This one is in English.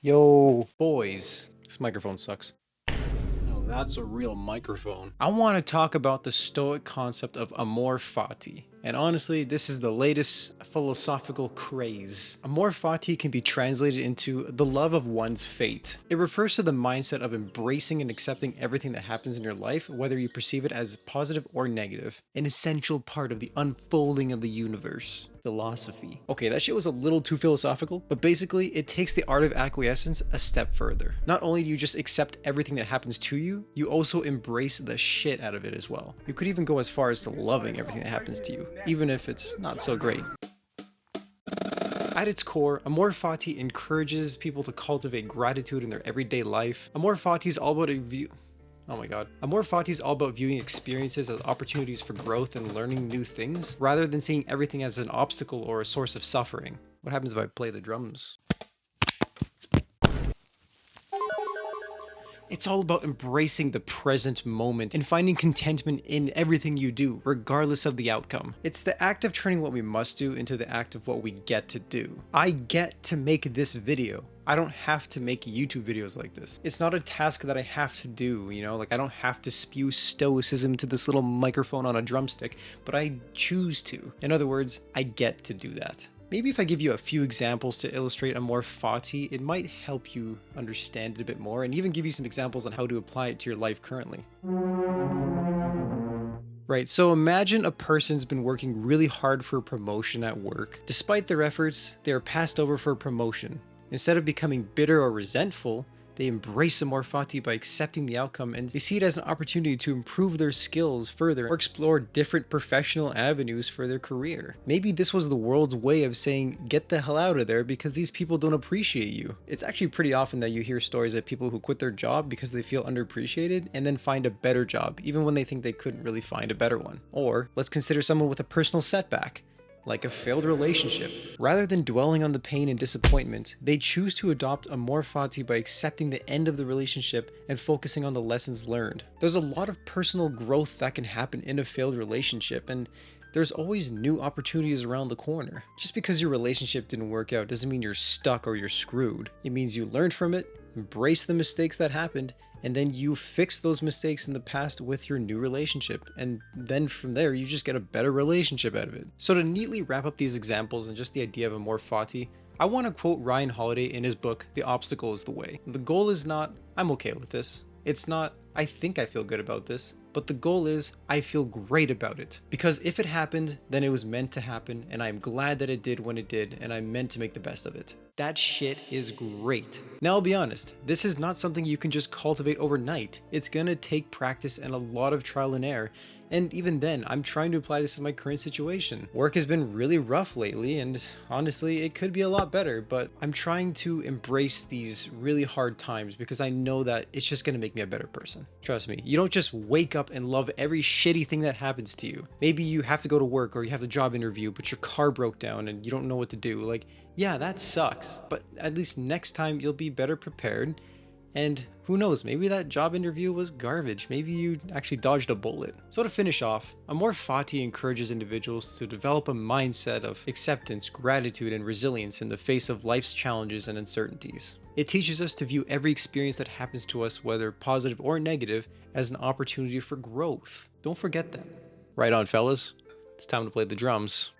Yo, boys, this microphone sucks. Oh, that's a real microphone. I want to talk about the stoic concept of amor fati. And honestly, this is the latest philosophical craze. Amor fati can be translated into the love of one's fate. It refers to the mindset of embracing and accepting everything that happens in your life, whether you perceive it as positive or negative, an essential part of the unfolding of the universe. Philosophy. Okay, that shit was a little too philosophical, but basically, it takes the art of acquiescence a step further. Not only do you just accept everything that happens to you, you also embrace the shit out of it as well. You could even go as far as to loving everything that happens to you, even if it's not so great. At its core, Amor Fati encourages people to cultivate gratitude in their everyday life. Amor Fati is all about a view. Oh my god. Amor Fati is all about viewing experiences as opportunities for growth and learning new things, rather than seeing everything as an obstacle or a source of suffering. What happens if I play the drums? It's all about embracing the present moment and finding contentment in everything you do, regardless of the outcome. It's the act of turning what we must do into the act of what we get to do. I get to make this video. I don't have to make YouTube videos like this. It's not a task that I have to do, you know, like I don't have to spew stoicism to this little microphone on a drumstick, but I choose to. In other words, I get to do that. Maybe if I give you a few examples to illustrate Amor Fati, it might help you understand it a bit more and even give you some examples on how to apply it to your life currently. Right, so imagine a person's been working really hard for a promotion at work. Despite their efforts, they are passed over for a promotion. Instead of becoming bitter or resentful, they embrace Amor Fati by accepting the outcome, and they see it as an opportunity to improve their skills further or explore different professional avenues for their career. Maybe this was the world's way of saying, get the hell out of there because these people don't appreciate you. It's actually pretty often that you hear stories of people who quit their job because they feel underappreciated and then find a better job, even when they think they couldn't really find a better one. Or let's consider someone with a personal setback, like a failed relationship. Rather than dwelling on the pain and disappointment, they choose to adopt Amor Fati by accepting the end of the relationship and focusing on the lessons learned. There's a lot of personal growth that can happen in a failed relationship, and there's always new opportunities around the corner. Just because your relationship didn't work out doesn't mean you're stuck or you're screwed. It means you learned from it, embrace the mistakes that happened, and then you fix those mistakes in the past with your new relationship. And then from there, you just get a better relationship out of it. So to neatly wrap up these examples and just the idea of Amor Fati, I want to quote Ryan Holiday in his book, The Obstacle is the Way. The goal is not, I'm okay with this. It's not, I think I feel good about this. But the goal is, I feel great about it. Because if it happened, then it was meant to happen, and I'm glad that it did when it did, and I meant to make the best of it. That shit is great. Now I'll be honest, this is not something you can just cultivate overnight. It's gonna take practice and a lot of trial and error. And even then, I'm trying to apply this to my current situation. Work has been really rough lately, and honestly, it could be a lot better, but I'm trying to embrace these really hard times because I know that it's just gonna make me a better person. Trust me, you don't just wake up and love every shitty thing that happens to you. Maybe you have to go to work or you have a job interview, but your car broke down and you don't know what to do. Like, yeah, that sucks, but at least next time you'll be better prepared. And who knows, maybe that job interview was garbage. Maybe you actually dodged a bullet. So to finish off, Amor Fati encourages individuals to develop a mindset of acceptance, gratitude, and resilience in the face of life's challenges and uncertainties. It teaches us to view every experience that happens to us, whether positive or negative, as an opportunity for growth. Don't forget that. Right on, fellas. It's time to play the drums.